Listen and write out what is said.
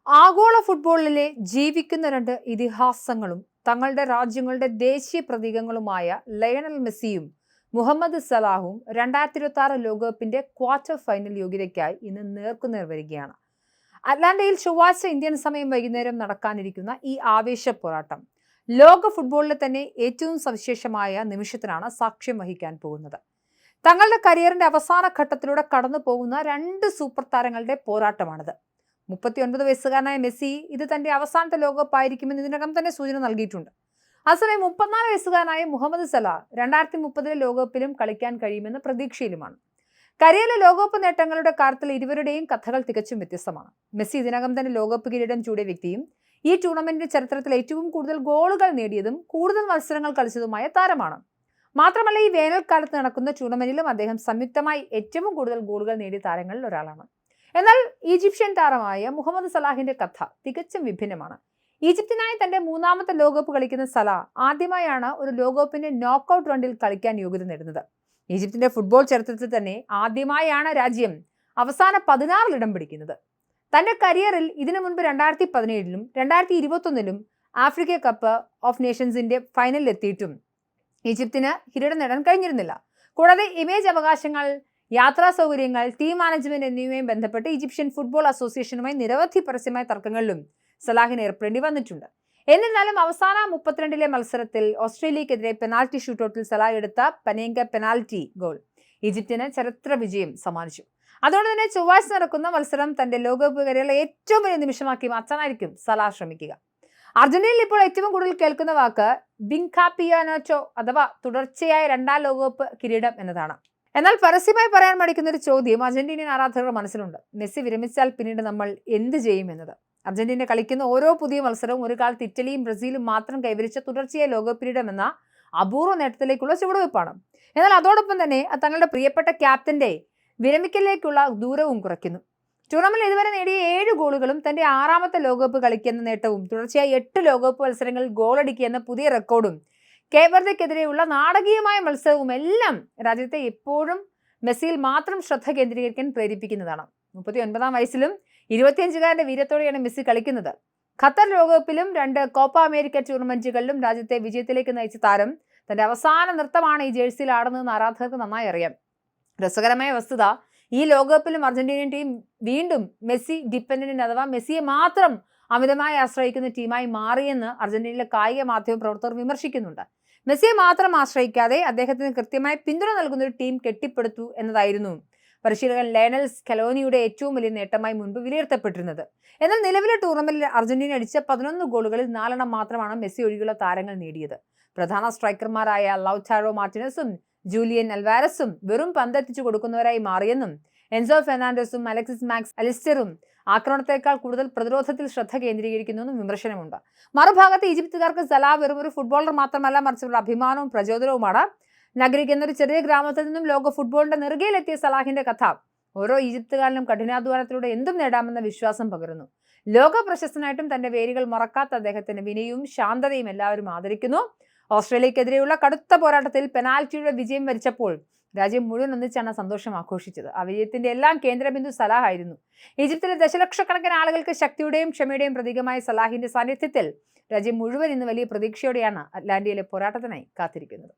ആഗോള ഫുട്ബോളിലെ ജീവിക്കുന്ന രണ്ട് ഇതിഹാസങ്ങളും തങ്ങളുടെ രാജ്യങ്ങളുടെ ദേശീയ പ്രതീകങ്ങളുമായ ലയണൽ മെസ്സിയും മുഹമ്മദ് സലാഹും 2026 ലോകകപ്പിന്റെ ക്വാർട്ടർ ഫൈനൽ യോഗ്യതയ്ക്കായി ഇന്ന് നേർക്കുനേർ വരികയാണ്. അറ്റ്ലാന്റയിൽ ചൊവ്വാഴ്ച ഇന്ത്യൻ സമയം വൈകുന്നേരം നടക്കാനിരിക്കുന്ന ഈ ആവേശ പോരാട്ടം ലോക ഫുട്ബോളിലെ തന്നെ ഏറ്റവും സവിശേഷമായ നിമിഷത്തിനാണ് സാക്ഷ്യം വഹിക്കാൻ പോകുന്നത്. തങ്ങളുടെ കരിയറിന്റെ അവസാന ഘട്ടത്തിലൂടെ കടന്നു പോകുന്ന രണ്ട് സൂപ്പർ താരങ്ങളുടെ പോരാട്ടമാണിത്. 39 വയസ്സുകാരനായ മെസ്സി ഇത് തന്റെ അവസാനത്തെ ലോകകപ്പായിരിക്കുമെന്ന് ഇതിനകം തന്നെ സൂചന നൽകിയിട്ടുണ്ട്. അതേസമയം 34 വയസ്സുകാരനായ മുഹമ്മദ് സലാഹ് 2030 ലോകകപ്പിലും കളിക്കാൻ കഴിയുമെന്ന പ്രതീക്ഷയിലുമാണ്. കരിയറിലെ ലോകകപ്പ് നേട്ടങ്ങളുടെ കാര്യത്തിൽ ഇരുവരുടെയും കഥകൾ തികച്ചും വ്യത്യസ്തമാണ്. മെസ്സി ഇതിനകം തന്നെ ലോകകപ്പ് കിരീടം ചൂടിയ വ്യക്തിയും ഈ ടൂർണമെന്റിന്റെ ചരിത്രത്തിൽ ഏറ്റവും കൂടുതൽ ഗോളുകൾ നേടിയതും കൂടുതൽ മത്സരങ്ങൾ കളിച്ചതുമായ താരമാണ്. മാത്രമല്ല, ഈ വേനൽക്കാലത്ത് നടക്കുന്ന ടൂർണമെന്റിലും അദ്ദേഹം സംയുക്തമായി ഏറ്റവും കൂടുതൽ ഗോളുകൾ നേടിയ താരങ്ങളിൽ ഒരാളാണ്. എന്നാൽ ഈജിപ്ഷ്യൻ താരമായ മുഹമ്മദ് സലാഹിന്റെ കഥ തികച്ചും വിഭിന്നമാണ്. ഈജിപ്തിനായി തന്റെ മൂന്നാമത്തെ ലോകകപ്പ് കളിക്കുന്ന സലാഹ് ആദ്യമായാണ് ഒരു ലോകകപ്പിന്റെ നോക്കൌട്ട് റൗണ്ടിൽ കളിക്കാൻ യോഗ്യത നേടുന്നത്. ഈജിപ്തിന്റെ ഫുട്ബോൾ ചരിത്രത്തിൽ തന്നെ ആദ്യമായാണ് രാജ്യം അവസാന 16 ഇടം പിടിക്കുന്നത്. തന്റെ കരിയറിൽ ഇതിനു മുൻപ് 2017 2021 ആഫ്രിക്ക കപ്പ് ഓഫ് നേഷൻസിന്റെ ഫൈനലിൽ എത്തിയിട്ടും ഈജിപ്തിന് കിരീടം നേടാൻ കഴിഞ്ഞിരുന്നില്ല. കൂടാതെ ഇമേജ് അവകാശങ്ങൾ, യാത്രാ സൗകര്യങ്ങൾ, ടീം മാനേജ്മെന്റ് എന്നിവയുമായി ബന്ധപ്പെട്ട് ഈജിപ്ഷ്യൻ ഫുട്ബോൾ അസോസിയേഷനുമായി നിരവധി പരസ്യമായ തർക്കങ്ങളിലും സലാഹിന് ഏർപ്പെടേണ്ടി വന്നിട്ടുണ്ട്. എന്നിരുന്നാലും അവസാന 32 മത്സരത്തിൽ ഓസ്ട്രേലിയക്കെതിരെ പെനാൽറ്റി ഷൂട്ടൌട്ടിൽ സലാഹ് എടുത്ത പനേങ്ക പെനാൽറ്റി ഗോൾ ഈജിപ്തിന് ചരിത്ര വിജയം സമ്മാനിച്ചു. അതുകൊണ്ട് തന്നെ ചൊവ്വാഴ്ച നടക്കുന്ന മത്സരം തന്റെ ലോകകപ്പ് കരിയറിലെ ഏറ്റവും വലിയ നിമിഷമാക്കി മാറ്റാനായിരിക്കും സലാഹ് ശ്രമിക്കുക. അർജന്റീനയിൽ ഇപ്പോൾ ഏറ്റവും കൂടുതൽ കേൾക്കുന്ന വാക്ക് ബിങ്കാപ്പിയാനോച്ചോ അഥവാ തുടർച്ചയായ 2ാം ലോകകപ്പ് കിരീടം എന്നതാണ്. എന്നാൽ പരസ്യമായി പറയാൻ മടിക്കുന്ന ഒരു ചോദ്യം അർജന്റീനിയൻ ആരാധകരുടെ മനസ്സിലുണ്ട്: മെസ്സി വിരമിച്ചാൽ പിന്നീട് നമ്മൾ എന്ത് ചെയ്യും എന്നത്. അർജന്റീന കളിക്കുന്ന ഓരോ പുതിയ മത്സരവും ഒരു കാലത്ത് ഇറ്റലിയും ബ്രസീലും മാത്രം കൈവരിച്ച തുടർച്ചയായ ലോകകപ്പ് കിരീടം എന്ന അപൂർവ നേട്ടത്തിലേക്കുള്ള ചുവടുവയ്പ്പാണ്. എന്നാൽ അതോടൊപ്പം തന്നെ തങ്ങളുടെ പ്രിയപ്പെട്ട ക്യാപ്റ്റന്റെ വിരമിക്കലിലേക്കുള്ള ദൂരവും കുറയ്ക്കുന്നു. ടൂർണമെന്റിൽ ഇതുവരെ നേടിയ 7 ഗോളുകളും തന്റെ 6ാമത്തെ ലോകകപ്പ് കളിക്കുന്ന നേട്ടവും തുടർച്ചയായി 8 ലോകകപ്പ് മത്സരങ്ങളിൽ ഗോളടിക്കുക എന്ന പുതിയ റെക്കോർഡും കേവർദയ്ക്കെതിരെയുള്ള നാടകീയമായ മത്സരവും എല്ലാം രാജ്യത്തെ എപ്പോഴും മെസ്സിയിൽ മാത്രം ശ്രദ്ധ കേന്ദ്രീകരിക്കാൻ പ്രേരിപ്പിക്കുന്നതാണ്. 39ാം വയസ്സിലും 25-കാരന്റെ വീര്യത്തോടെയാണ് മെസ്സി കളിക്കുന്നത്. ഖത്തർ ലോകകപ്പിലും 2 കോപ്പ അമേരിക്ക ടൂർണമെന്റുകളിലും രാജ്യത്തെ വിജയത്തിലേക്ക് നയിച്ച താരം തന്റെ അവസാന നൃത്തമാണ് ഈ ജേഴ്സിയിൽ ആടുന്നതെന്ന് ആരാധകർക്ക് നന്നായി അറിയാം. രസകരമായ വസ്തുത, ഈ ലോകകപ്പിലും അർജന്റീനിയൻ ടീം വീണ്ടും മെസ്സി ഡിപ്പെൻഡന്റ് അഥവാ മെസ്സിയെ മാത്രം അമിതമായി ആശ്രയിക്കുന്ന ടീമായി മാറിയെന്ന് അർജന്റീനയിലെ കായിക മാധ്യമ പ്രവർത്തകർ വിമർശിക്കുന്നുണ്ട്. മെസ്സിയെ മാത്രം ആശ്രയിക്കാതെ അദ്ദേഹത്തിന് കൃത്യമായി പിന്തുണ നൽകുന്ന ഒരു ടീം കെട്ടിപ്പടുത്തു എന്നതായിരുന്നു പരിശീലകൻ ലയണൽ സ്കലോനിയുടെ ഏറ്റവും വലിയ നേട്ടമായി മുൻപ് വിലയിരുത്തപ്പെട്ടിരുന്നത്. എന്നാൽ നിലവിലെ ടൂർണമെന്റിൽ അർജന്റീന അടിച്ച 11 ഗോളുകളിൽ 4 മാത്രമാണ് മെസ്സി ഒഴികെയുള്ള താരങ്ങൾ നേടിയത്. പ്രധാന സ്ട്രൈക്കർമാരായ ലൗറ്റാരോ മാർട്ടിനസും ജൂലിയൻ അൽവാരസും വെറും പന്തെത്തിച്ചു കൊടുക്കുന്നവരായി മാറിയെന്നും എൻസോ ഫെർണാണ്ടസും അലക്സിസ് മാക്സ് അലിസ്റ്ററും ആക്രമണത്തെക്കാൾ കൂടുതൽ പ്രതിരോധത്തിൽ ശ്രദ്ധ കേന്ദ്രീകരിക്കുന്നുവെന്നും വിമർശനമുണ്ട്. മറുഭാഗത്ത് ഈജിപ്തുകാർക്ക് സലാഹ് വെറും ഒരു ഫുട്ബോളർ മാത്രമല്ല, മറിച്ചുള്ള അഭിമാനവും പ്രചോദനവുമാണ്. നഗരിക് എന്നൊരു ചെറിയ ഗ്രാമത്തിൽ നിന്നും ലോക ഫുട്ബോളിന്റെ നെറുകയിലെത്തിയ സലാഹിന്റെ കഥ ഓരോ ഈജിപ്തുകാരനും കഠിനാധ്വാനത്തിലൂടെ എന്തും നേടാമെന്ന വിശ്വാസം പകരുന്നു. ലോക പ്രശസ്തനായിട്ടും തന്റെ വേരുകൾ മറക്കാത്ത അദ്ദേഹത്തിന്റെ വിനയവും ശാന്തതയും എല്ലാവരും ആദരിക്കുന്നു. ഓസ്ട്രേലിയക്കെതിരെയുള്ള കടുത്ത പോരാട്ടത്തിൽ പെനാൽറ്റിയുടെ വിജയം വരിച്ചപ്പോൾ രാജ്യം മുഴുവൻ ഒന്നിച്ചാണ് സന്തോഷം ആഘോഷിച്ചത്. ആ വിജയത്തിന്റെ എല്ലാം കേന്ദ്രബിന്ദു സലാഹ് ആയിരുന്നു. ഈജിപ്തിലെ ദശലക്ഷക്കണക്കിന് ആളുകൾക്ക് ശക്തിയുടെയും ക്ഷമയുടെയും പ്രതീകമായ സലാഹിന്റെ സാന്നിധ്യത്തിൽ രാജ്യം മുഴുവൻ ഇന്ന് വലിയ പ്രതീക്ഷയോടെയാണ് അറ്റ്ലാന്റയിലെ പോരാട്ടത്തിനായി കാത്തിരിക്കുന്നത്.